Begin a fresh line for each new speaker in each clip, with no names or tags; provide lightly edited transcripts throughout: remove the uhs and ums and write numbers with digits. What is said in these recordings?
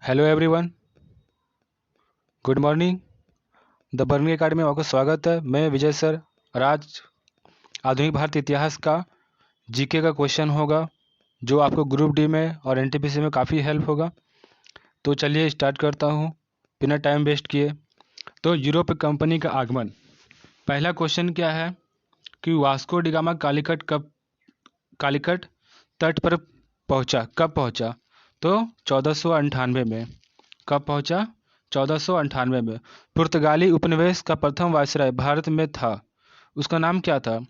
Hello everyone, good morning. The burning academy में आपका स्वागत है। मैं विजय सर। और आज आधुनिक भारत इतिहास का जीके का क्वेश्चन होगा जो आपको ग्रुप डी में और एनटीपीसी में काफ़ी हेल्प होगा। तो चलिए स्टार्ट करता हूँ बिना टाइम वेस्ट किए। तो यूरोप कंपनी का आगमन। पहला क्वेश्चन क्या है कि वास्को डी गामा कालीकट तट पर पहुँचा, कब पहुँचा? तो 1498 में। कब पहुंचा? 1498 में। पुर्तगाली उपनिवेश का प्रथम वायसराय भारत में था, उसका नाम क्या था?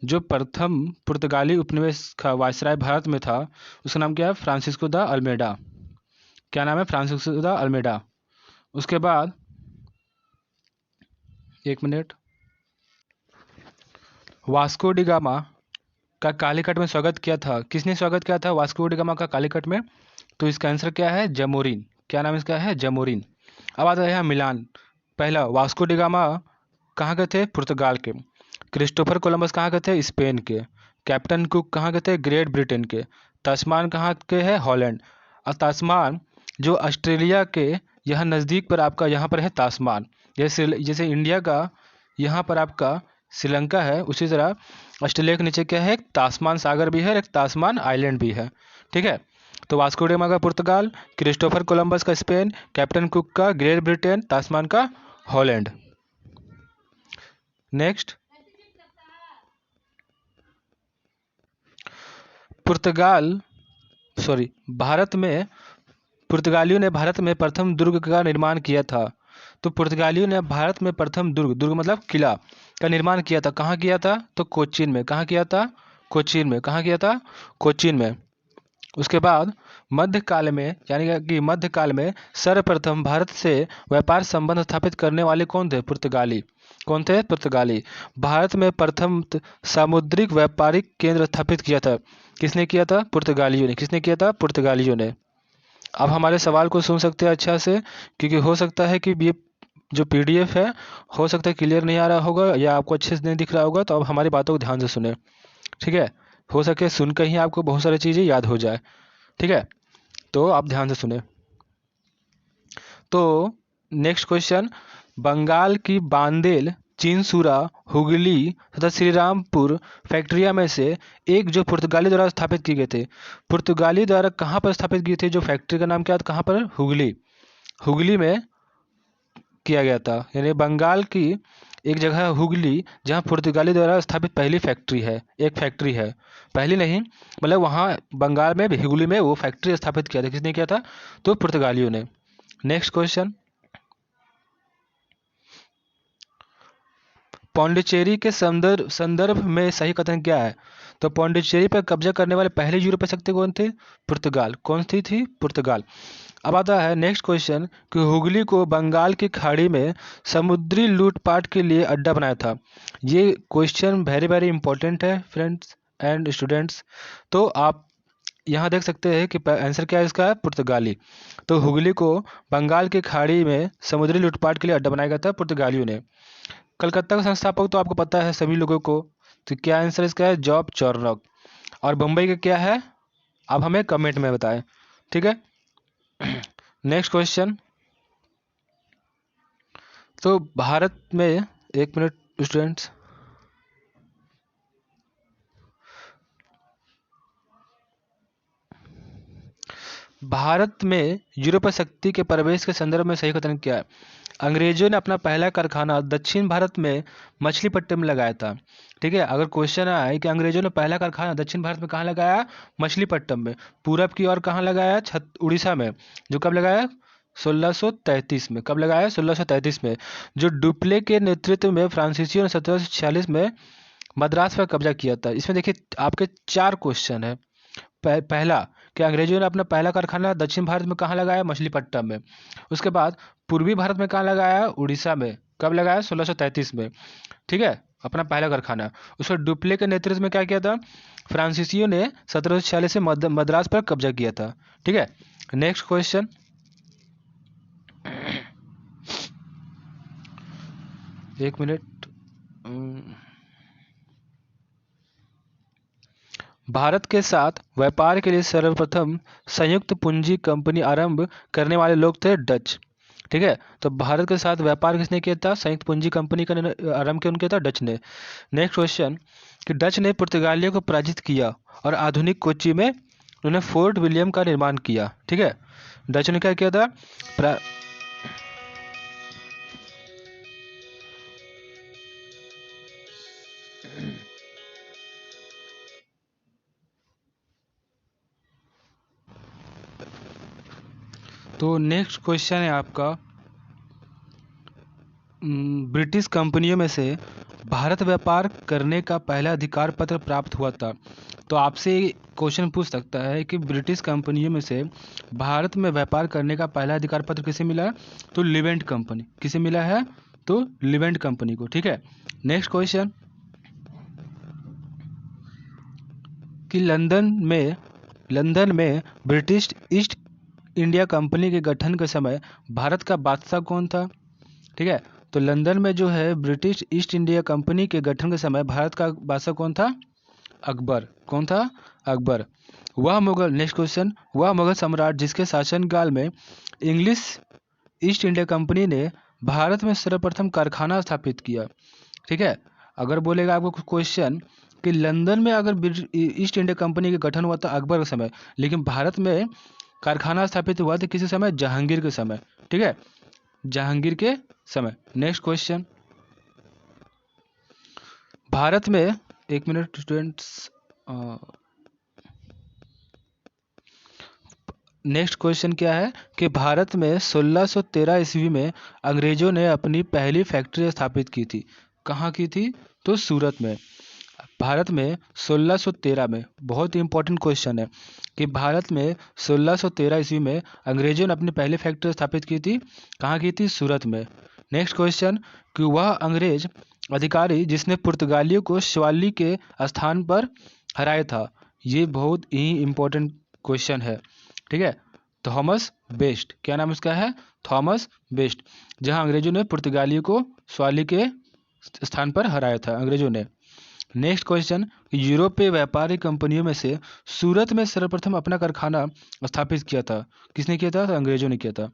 जो प्रथम पुर्तगाली उपनिवेश का वायसराय भारत में था उसका नाम क्या है? Francisco de Almeida. क्या नाम है? Francisco de Almeida. उसके बाद एक मिनट। वास्को डी गामा का कालीकट में स्वागत किया था। किसने स्वागत किया था वास्को डी गामा का कालीकट में? तो इसका आंसर क्या है? जमोरिन। क्या नाम इसका है? जमोरिन। अब आता है यहाँ मिलान। पहला, वास्को डी गामा कहाँ के थे? पुर्तगाल के। क्रिस्टोफर कोलंबस कहाँ के थे? स्पेन के। कैप्टन कुक कहाँ के थे? ग्रेट ब्रिटेन के। तास्मान कहाँ के है? हॉलैंड। और तास्मान जो ऑस्ट्रेलिया के यहाँ नज़दीक पर आपका यहाँ पर है तास्मान। जैसे जैसे इंडिया का यहाँ पर आपका श्रीलंका है, उसी तरह ऑस्ट्रेलिया के नीचे क्या है? एक तास्मान सागर भी है और एक तास्मान आइलैंड भी है। ठीक है। तो वास्को डी गामा का पुर्तगाल, क्रिस्टोफर कोलंबस का स्पेन, कैप्टन कुक का ग्रेट ब्रिटेन, तास्मान का हॉलैंड। नेक्स्ट, पुर्तगाल सॉरी भारत में पुर्तगालियों ने भारत में प्रथम दुर्ग का निर्माण किया था। तो पुर्तगालियों ने भारत में प्रथम दुर्ग मतलब किला का निर्माण किया था। कहाँ किया था? तो कोचीन में। कहाँ किया था? कोचीन में। कहाँ किया था? कोचीन में। उसके बाद मध्यकाल में यानी कि मध्यकाल में सर्वप्रथम भारत से व्यापार संबंध स्थापित करने वाले कौन थे? पुर्तगाली। कौन थे? पुर्तगाली। भारत में प्रथम सामुद्रिक व्यापारिक केंद्र स्थापित किया था। किसने किया था? पुर्तगालियों ने। किसने किया था? पुर्तगालियों ने। अब हमारे सवाल को सुन सकते हैं अच्छा से, क्योंकि हो सकता है कि ये जो पीडीएफ है हो सकता है क्लियर नहीं आ रहा होगा या आपको अच्छे से नहीं दिख रहा होगा, तो अब हमारी बातों को ध्यान से सुने। ठीक है। हो सके सुनकर ही आपको बहुत सारी चीज़ें याद हो जाए। ठीक है, तो आप ध्यान से सुने। तो नेक्स्ट क्वेश्चन, बंगाल की बांदेल, चिंसूरा, हुगली तथा श्रीरामपुर फैक्ट्रिया में से एक जो पुर्तगाली द्वारा स्थापित किए गए थे। पुर्तगाली द्वारा कहाँ पर स्थापित किए थे? जो फैक्ट्री का नाम क्या था? कहाँ पर? हुगली। हुगली में किया गया था। यानी बंगाल की एक जगह है हुगली जहाँ पुर्तगाली द्वारा स्थापित पहली फैक्ट्री है। एक फैक्ट्री है, पहली नहीं, मतलब वहाँ बंगाल में हुगली में वो फैक्ट्री स्थापित किया था। किसने किया था? तो पुर्तगालियों ने। नेक्स्ट क्वेश्चन, पौंडीचेरी के संदर्भ में सही कथन क्या है? तो पौंडीचेरी पर कब्जा करने वाले पहले यूरोपीय शक्ति कौन थे? पुर्तगाल। कौन थी? पुर्तगाल। अब आता है नेक्स्ट क्वेश्चन कि हुगली को बंगाल की खाड़ी में समुद्री लूटपाट के लिए अड्डा बनाया था। ये क्वेश्चन वेरी वेरी इंपॉर्टेंट है फ्रेंड्स एंड स्टूडेंट्स। तो आप यहाँ देख सकते हैं कि आंसर क्या है इसका? पुर्तगाली। तो हुगली को बंगाल की खाड़ी में समुद्री लूटपाट के लिए अड्डा बनाया गया था पुर्तगालियों ने। कलकत्ता का संस्थापक तो आपको पता है सभी लोगों को। तो क्या आंसर इसका है? जॉब चॉर्नॉक। और बम्बई का क्या है? आप हमें कमेंट में बताएं। ठीक है। नेक्स्ट क्वेश्चन, तो भारत में, एक मिनट स्टूडेंट्स, भारत में यूरोपीय शक्ति के प्रवेश के संदर्भ में सही कथन क्या है? अंग्रेजों ने अपना पहला कारखाना दक्षिण भारत में मछलीपट्टनम में लगाया था। ठीक है। अगर क्वेश्चन आए कि अंग्रेजों ने पहला कारखाना दक्षिण भारत में कहाँ लगाया? मछलीपट्टनम में। पूरब की ओर कहाँ लगाया? उड़ीसा में। जो कब लगाया? 1633 में। कब लगाया? 1633 में। जो डुप्ले के नेतृत्व में फ्रांसीसियों ने 1746 में मद्रास पर कब्जा किया था। इसमें देखिए आपके चार क्वेश्चन है। पहला कि अंग्रेजों ने अपना पहला कारखाना दक्षिण भारत में कहाँ लगाया? मछलीपट्टनम में। उसके बाद पूर्वी भारत में कहाँ लगाया? उड़ीसा में। कब लगाया? 1633 में। ठीक है, अपना पहला कारखाना। उसके डुप्ले के नेतृत्व में क्या किया था? फ्रांसीसियों ने 1746 में मद्रास पर कब्जा किया था। ठीक है। नेक्स्ट क्वेश्चन, एक मिनट। भारत के साथ व्यापार के लिए सर्वप्रथम संयुक्त पूंजी कंपनी आरंभ करने वाले लोग थे डच। ठीक है, तो भारत के साथ व्यापार किसने किया था? संयुक्त पूंजी कंपनी का आरंभ किया था डच ने। नेक्स्ट क्वेश्चन कि डच ने पुर्तगालियों को पराजित किया और आधुनिक कोच्चि में उन्होंने फोर्ट विलियम का निर्माण किया। ठीक है, डच ने क्या किया था? तो नेक्स्ट क्वेश्चन है आपका, ब्रिटिश कंपनियों में से भारत व्यापार करने का पहला अधिकार पत्र प्राप्त हुआ था। तो आपसे क्वेश्चन पूछ सकता है कि ब्रिटिश कंपनियों में से भारत में व्यापार करने का पहला अधिकार पत्र किसे मिला है? तो लिवेंट कंपनी। किसे मिला है? तो लिवेंट कंपनी को। ठीक है, नेक्स्ट क्वेश्चन कि लंदन में ब्रिटिश ईस्ट इंडिया कंपनी के गठन के समय भारत का बादशाह कौन था? ठीक है, तो लंदन में जो है ब्रिटिश ईस्ट इंडिया कंपनी के गठन के समय भारत का बादशाह कौन था? अकबर। कौन था? अकबर। नेक्स्ट क्वेश्चन, वह मुगल सम्राट जिसके शासनकाल में इंग्लिश ईस्ट इंडिया कंपनी ने भारत में सर्वप्रथम कारखाना स्थापित किया। ठीक है, अगर बोलेगा आपको क्वेश्चन कि लंदन में अगर ईस्ट इंडिया कंपनी का गठन हुआ था अकबर के समय, लेकिन भारत में कारखाना स्थापित हुआ था किसी समय? जहांगीर के समय। ठीक है, जहांगीर के समय। नेक्स्ट क्वेश्चन, भारत में, एक मिनट स्टूडेंट्स, नेक्स्ट क्वेश्चन क्या है कि भारत में 1613 ईस्वी में अंग्रेजों ने अपनी पहली फैक्ट्री स्थापित की थी। कहाँ की थी? तो सूरत में। भारत में 1613 में, बहुत ही इंपॉर्टेंट क्वेश्चन है कि भारत में 1613 ईस्वी में अंग्रेजों ने अपनी पहली फैक्ट्री स्थापित की थी। कहाँ की थी? सूरत में। नेक्स्ट क्वेश्चन कि वह अंग्रेज अधिकारी जिसने पुर्तगालियों को शिवालिक के स्थान पर हराया था। ये बहुत ही इंपॉर्टेंट क्वेश्चन है। ठीक है, थॉमस बेस्ट। क्या नाम इसका है? Thomas best. जहां अंग्रेजों ने पुर्तगालियों को शिवालिक के स्थान पर हराया था अंग्रेजों ने। नेक्स्ट क्वेश्चन, यूरोपीय व्यापारिक कंपनियों में से सूरत में सर्वप्रथम अपना कारखाना स्थापित किया था। किसने किया था? तो अंग्रेजों ने किया था।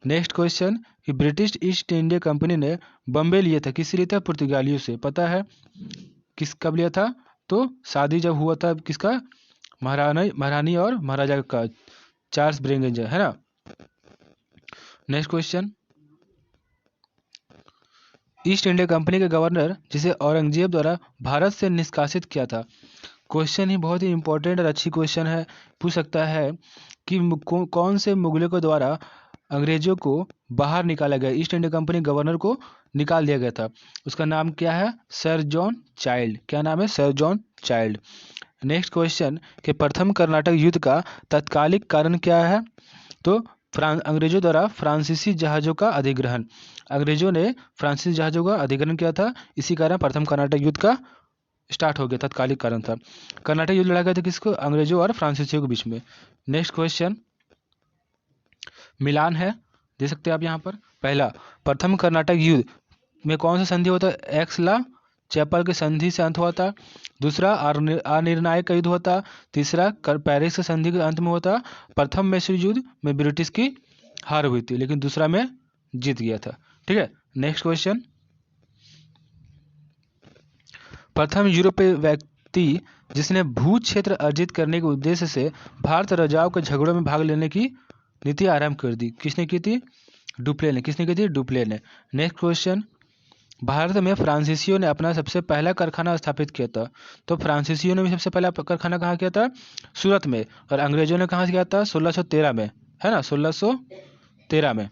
नेक्स्ट क्वेश्चन कि ब्रिटिश ईस्ट इंडिया कंपनी ने बम्बे लिया था। किससे लिया था? पुर्तगालियों से। पता है कब लिया था? तो शादी जब हुआ था किसका? महारानी और महाराजा का, चार्ल्स ब्रिगेंजर, है ना। Next question, east India company के गवर्नर जिसे औरंगजेब द्वारा भारत से निष्कासित किया था। क्वेश्चन ही बहुत ही इंपॉर्टेंट और अच्छी क्वेश्चन है। पूछ सकता है कि कौन से मुगलों के द्वारा अंग्रेजों को बाहर निकाला गया, ईस्ट इंडिया कंपनी गवर्नर को निकाल दिया गया था। उसका नाम क्या है? Sir John child. क्या नाम है? Sir John child. Next question कि प्रथम कर्नाटक युद्ध का तत्कालिक कारण क्या है? तो अंग्रेजों द्वारा फ्रांसीसी जहाज़ों का अधिग्रहण। अंग्रेजों ने फ्रांसीसी जहाज़ों का अधिग्रहण किया था, इसी कारण प्रथम कर्नाटक युद्ध का स्टार्ट हो गया, तत्कालिक कारण था। कर्नाटक युद्ध लड़ा गया था किसको? अंग्रेजों और फ्रांसीसियों के बीच में। नेक्स्ट क्वेश्चन मिलान है, दे सकते हैं आप यहाँ पर। पहला, प्रथम कर्नाटक युद्ध में कौन सा संधि होता है? एक्सला चैपल के संधि से अंत हुआ था। दूसरा, अनिर्णायक का युद्ध हुआ था। तीसरा, पेरिस के संधि के अंत में हुआ था। प्रथम मैसूर युद्ध में ब्रिटिश की हार हुई थी, लेकिन दूसरा में जीत गया था। ठीक है, नेक्स्ट क्वेश्चन, प्रथम यूरोपीय व्यक्ति जिसने भू क्षेत्र अर्जित करने के उद्देश्य से भारत राजाओं के झगड़ों में भाग लेने की नीति आरंभ कर दी। किसने की थी? डुप्ले ने। किसने की थी? डुप्ले ने। नेक्स्ट क्वेश्चन, भारत में फ्रांसीसियों ने अपना सबसे पहला कारखाना स्थापित किया था। तो फ्रांसीसियों ने भी सबसे पहला कारखाना कहाँ किया था? सूरत में। और अंग्रेजों ने कहाँ से किया था? 1613 में, है ना, 1613 में।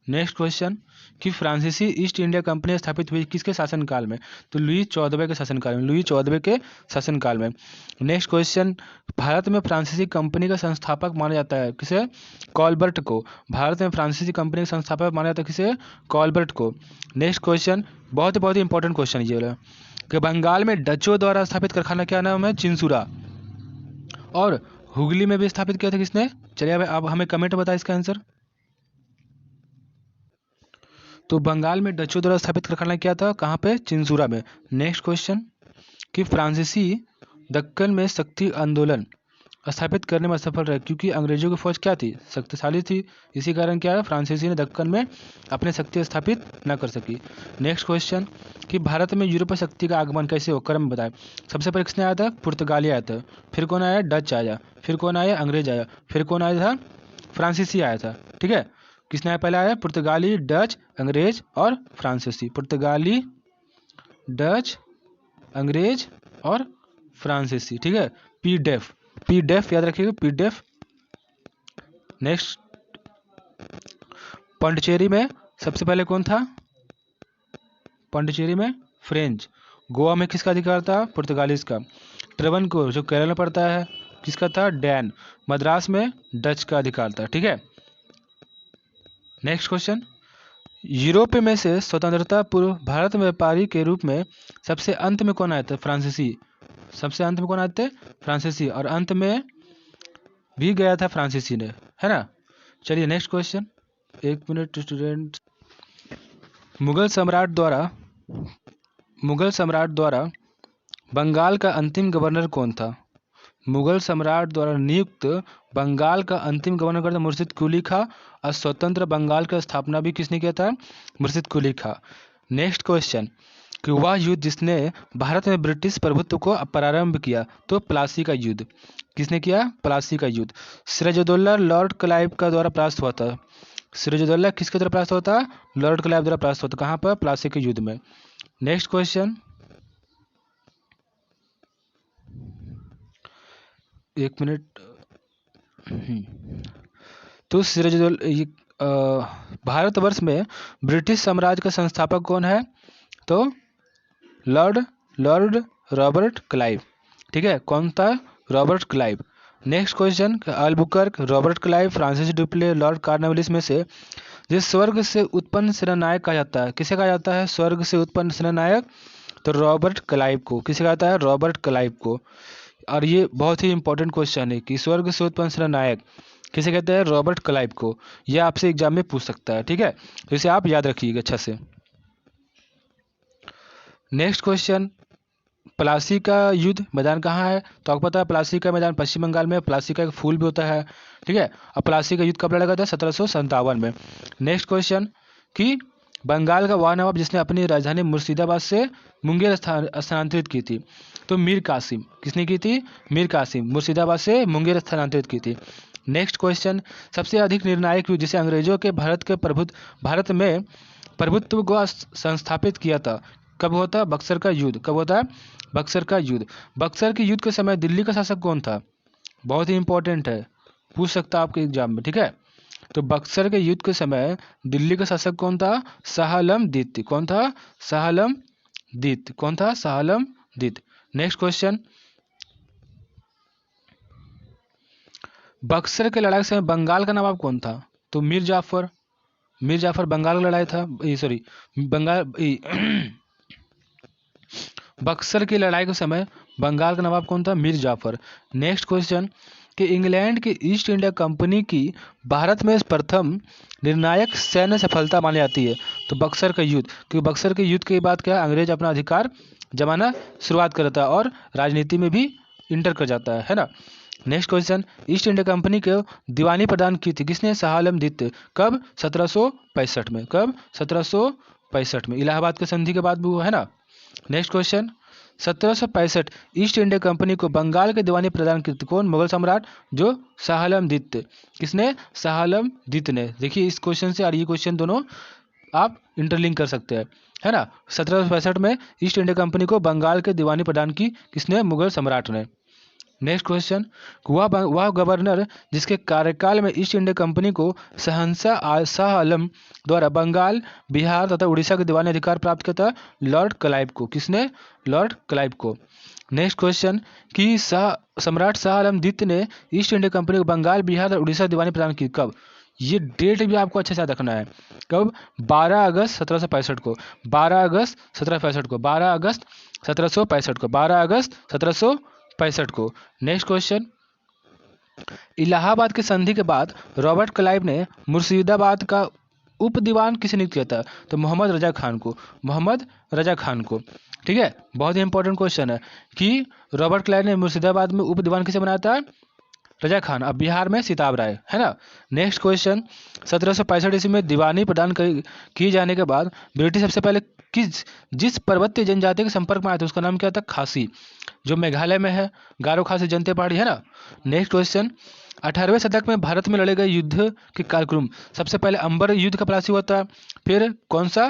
नेक्स्ट क्वेश्चन कि फ्रांसीसी ईस्ट इंडिया कंपनी स्थापित हुई किसके शासनकाल में? तो लुई 14वें के शासनकाल में। लुई 14वें के शासनकाल में। नेक्स्ट क्वेश्चन, भारत में फ्रांसीसी कंपनी का संस्थापक माना जाता है किसे? कॉलबर्ट को। भारत में फ्रांसीसी कंपनी का संस्थापक माना जाता है किसे? कॉलबर्ट को। नेक्स्ट क्वेश्चन, बहुत ही इंपॉर्टेंट क्वेश्चन ये वाला कि बंगाल में डचों द्वारा स्थापित कारखाना क्या नाम है? चिंसुरा। और हुगली में भी स्थापित किया था किसने? चलिए अब हमें कमेंट बताए इसका आंसर। तो बंगाल में डचों द्वारा स्थापित कारखाना क्या था? कहाँ पे? चिंसुरा में। नेक्स्ट क्वेश्चन कि फ्रांसीसी दक्कन में शक्ति आंदोलन स्थापित करने में असफल रहे, क्योंकि अंग्रेजों की फौज क्या थी, शक्तिशाली थी। इसी कारण क्या है, फ्रांसीसी ने दक्कन में अपने शक्ति स्थापित न कर सकी। नेक्स्ट क्वेश्चन कि भारत में यूरोपीय शक्ति का आगमन कैसे हो, क्रम बताएं। सबसे पहले किसने आया था, पुर्तगाली आया था, फिर कौन आया, डच आया, फिर कौन आया, अंग्रेज आया, फिर कौन आया था, फ्रांसीसी आया था। ठीक है, किसने आया, पहले आया पुर्तगाली, डच, अंग्रेज और फ्रांसीसी। पुर्तगाली, डच, अंग्रेज और फ्रांसीसी। ठीक है, पी डेफ याद रखिएगा, पी डेफ। नेक्स्ट, पांडिचेरी में सबसे पहले कौन था, पांडिचेरी में फ्रेंच। गोवा में किसका अधिकार था, पुर्तगालीज का। ट्रेवनकोर जो केरल में पड़ता है किसका था, डैन। मद्रास में डच का अधिकार था। ठीक है, नेक्स्ट क्वेश्चन, यूरोप में से स्वतंत्रता पूर्व भारत में व्यापारी के रूप में सबसे अंत में कौन आए थे, फ्रांसीसी। सबसे अंत में कौन आए थे, फ्रांसीसी, और अंत में भी गया था फ्रांसीसी ने, है ना। चलिए नेक्स्ट क्वेश्चन, एक मिनट स्टूडेंट। मुगल सम्राट द्वारा बंगाल का अंतिम गवर्नर कौन था। मुगल सम्राट द्वारा नियुक्त बंगाल का अंतिम गवर्नर कौन था, मुर्शिद कुली खां। और स्वतंत्र बंगाल का स्थापना भी किसने किया था, मुर्शिद कुली खां। नेक्स्ट क्वेश्चन कि वह युद्ध जिसने भारत में ब्रिटिश प्रभुत्व को प्रारंभ किया, तो प्लासी का युद्ध। किसने किया, प्लासी का युद्ध। सिराजुद्दौला लॉर्ड क्लाइव का द्वारा परास्त हुआ था। सिराजुद्दौला किसके द्वारा परास्त हुआ था, लॉर्ड क्लाइव द्वारा परास्त हुआ था। कहाँ पर, प्लासी के युद्ध में। नेक्स्ट क्वेश्चन, एक मिनट। तो सिराजुद्दौला भारतवर्ष में ब्रिटिश साम्राज्य का संस्थापक कौन है, तो लॉर्ड रॉबर्ट क्लाइव। ठीक है, कौन था, Robert Clive. Next question, Albuquerque, Robert Clive, Francis duplex, Lord Cornwallis में से जिस स्वर्ग से उत्पन्न सेनानायक कहा जाता है, किसे कहा जाता है, स्वर्ग से उत्पन्न सेनानायक, तो रॉबर्ट क्लाइव को। किसे कहा जाता है, रॉबर्ट क्लाइव को। और ये बहुत ही इंपॉर्टेंट क्वेश्चन है कि स्वर्ग से उत्पन्न सेनानायक किसे कहते हैं, रॉबर्ट क्लाइव को। यह आपसे एग्जाम में पूछ सकता है। ठीक है, तो इसे आप याद रखिएगा अच्छा से। नेक्स्ट क्वेश्चन, प्लासी का युद्ध मैदान कहाँ है, तो आपको पता है प्लासी का मैदान पश्चिम बंगाल में। प्लासी का एक फूल भी होता है। ठीक है, और प्लासी का युद्ध कब लड़ा गया था, 1757 में। नेक्स्ट क्वेश्चन कि बंगाल का वह नवाब जिसने अपनी राजधानी मुर्शिदाबाद से मुंगेर स्थानांतरित की थी, तो मीर कासिम। किसने की थी, मीर कासिम, मुर्शिदाबाद से मुंगेर स्थानांतरित की थी। नेक्स्ट क्वेश्चन, सबसे अधिक निर्णायक युद्ध जिसे अंग्रेजों के भारत में प्रभुत्व को संस्थापित किया था, कब होता है, बक्सर का युद्ध। कब होता है, बक्सर का युद्ध। बक्सर के युद्ध के समय दिल्ली का शासक कौन था, बहुत ही इंपॉर्टेंट है, पूछ सकता है आपके एग्जाम में। ठीक है, तो बक्सर के युद्ध के समय दिल्ली का शासक कौन था, शाह आलम द्वितीय। कौन था, शाह आलम द्वितीय। कौन था, शाह आलम द्वितीय। नेक्स्ट क्वेश्चन, बक्सर के लड़ाई के समय बंगाल का नवाब कौन था, तो मीर जाफर बंगाल का लड़ाई था, सॉरी बक्सर की लड़ाई के समय बंगाल का नवाब कौन था, मीर जाफर। नेक्स्ट क्वेश्चन कि इंग्लैंड की ईस्ट इंडिया कंपनी की भारत में प्रथम निर्णायक सैन्य सफलता मानी जाती है, तो बक्सर का युद्ध। क्योंकि बक्सर के युद्ध के बाद क्या, अंग्रेज अपना अधिकार जमाना शुरुआत करता है और राजनीति में भी इंटर कर जाता है ना। Next question, east India company को दीवानी प्रदान की थी किसने, शाह आलम द्वितीय। कब, 1765 में। कब, 1765 में, इलाहाबाद के संधि के बाद भी हुआ है ना। Next question, 1765 east India company को बंगाल के दीवानी प्रदान की थी कौन, मुगल सम्राट, जो शाह आलम द्वितीय। किसने, शाह आलम द्वितीय ने। देखिए इस क्वेश्चन से और ये क्वेश्चन दोनों आप इंटरलिंक कर सकते हैं, है ना। 1765 में ईस्ट इंडिया कंपनी को बंगाल के दीवानी प्रदान की किसने, मुगल सम्राट ने। नेक्स्ट क्वेश्चन, वह गवर्नर जिसके कार्यकाल में ईस्ट इंडिया कंपनी को शहंशाह शाह आलम द्वारा बंगाल, बिहार तथा उड़ीसा के दीवानी अधिकार प्राप्त किया था, लॉर्ड क्लाइव को। किसने, लॉर्ड क्लाइव को। नेक्स्ट क्वेश्चन कि सम्राट शाह आलम द्वितीय ने ईस्ट इंडिया कंपनी को बंगाल, बिहार और उड़ीसा दीवानी प्रदान की कब, ये डेट भी आपको अच्छे से याद रखना है। कब, 12 अगस्त 1765 को। 12 अगस्त 1765 को। 12 अगस्त 1765 को। 12 अगस्त 1765 को। नेक्स्ट क्वेश्चन, इलाहाबाद की संधि के बाद रॉबर्ट क्लाइव ने मुर्शिदाबाद का उप दीवान किसे नियुक्त किया था? तो मोहम्मद रजा खान को, मोहम्मद रजा खान को। ठीक है, बहुत ही इंपॉर्टेंट क्वेश्चन है कि रॉबर्ट क्लाइव ने मुर्शिदाबाद में उप दीवान किसे बनाया था? रजा खान। अब बिहार में सिताब राय, है ना। नेक्स्ट क्वेश्चन, 1765 ईस्वी में दीवानी प्रदान किए जाने के बाद ब्रिटिश सबसे पहले जिस पर्वतीय जनजाति के संपर्क में आए थे उसका नाम क्या था? खासी, जो मेघालय में है, गारो खासी जनते पहाड़ी, है ना। नेक्स्ट क्वेश्चन, 18वें शतक में भारत में लड़े गए युद्ध के कालक्रम, सबसे पहले अंबर युद्ध का प्लासी हुआ था, फिर कौन सा,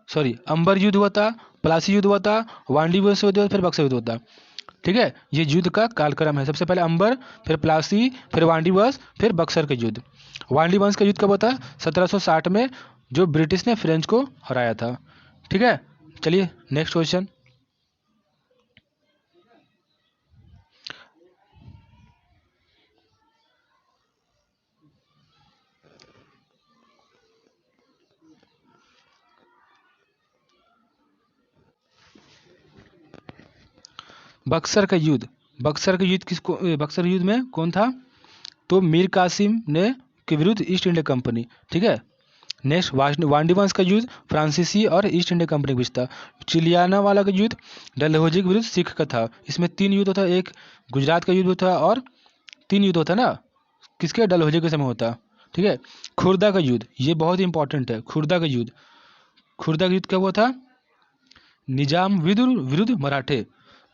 अंबर युद्ध हुआ था, प्लासी युद्ध हुआ था, वांडी युद्ध हुआ था, फिर बक्सर युद्ध हुआ था। ठीक है, ये युद्ध का कालक्रम है। सबसे पहले अंबर, फिर प्लासी, फिर वांडी वंश, फिर बक्सर का युद्ध। वांडी वंश का युद्ध कब होता? 1760 में, जो ब्रिटिश ने फ्रेंच को हराया था। ठीक है, चलिए नेक्स्ट क्वेश्चन। बक्सर का युद्ध, बक्सर का युद्ध किसको, बक्सर युद्ध में कौन था? तो मीर कासिम ने के विरुद्ध ईस्ट इंडिया कंपनी। ठीक है, नेक्स्ट वांडी वंश का युद्ध फ्रांसीसी और ईस्ट इंडिया कंपनी के बीच था। चिलियाना वाला का युद्ध डलहौजी के विरुद्ध सिख का था। इसमें 3 युद्ध होता, एक गुजरात का युद्ध होता और 3 युद्ध होता ना, किसके? डलहौजी के समय होता। ठीक है, खुर्दा का युद्ध, ये बहुत ही इंपॉर्टेंट है। खुर्दा का युद्ध, खुर्दा का युद्ध कब हुआ था? निजाम विरुद्ध मराठे,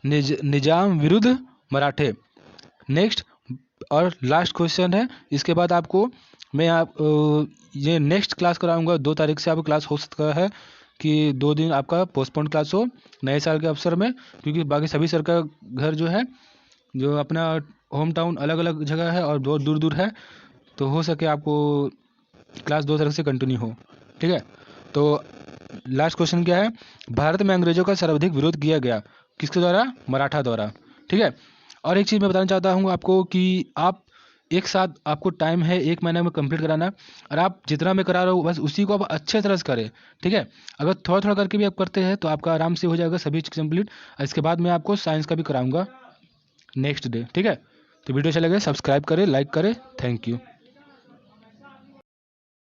निजाम विरुद्ध मराठे। नेक्स्ट और लास्ट क्वेश्चन है, इसके बाद आपको मैं ये नेक्स्ट क्लास कराऊंगा। 2 तारीख से आपको क्लास हो सकता है कि 2 दिन आपका पोस्टपोन क्लास हो नए साल के अवसर में, क्योंकि बाकी सभी सर का घर जो है, जो अपना होम टाउन अलग अलग जगह है और बहुत दूर दूर है, तो हो सके आपको क्लास 2 तारीख से कंटिन्यू हो। ठीक है, तो लास्ट क्वेश्चन क्या है? भारत में अंग्रेजों का सर्वाधिक विरोध किया गया किसके द्वारा? मराठा द्वारा। ठीक है, और एक चीज़ मैं बताना चाहता हूँ आपको कि आप एक साथ, आपको टाइम है 1 महीने में कंप्लीट कराना, और आप जितना मैं करा रहा हूँ बस उसी को आप अच्छे तरह से करें। ठीक है, अगर थोड़ा थोड़ा करके भी आप करते हैं तो आपका आराम से हो जाएगा सभी चीज़ कंप्लीट। इसके बाद मैं आपको साइंस का भी कराऊंगा नेक्स्ट डे। ठीक है, तो वीडियो अच्छा लगे सब्सक्राइब करें, लाइक करें। Thank you.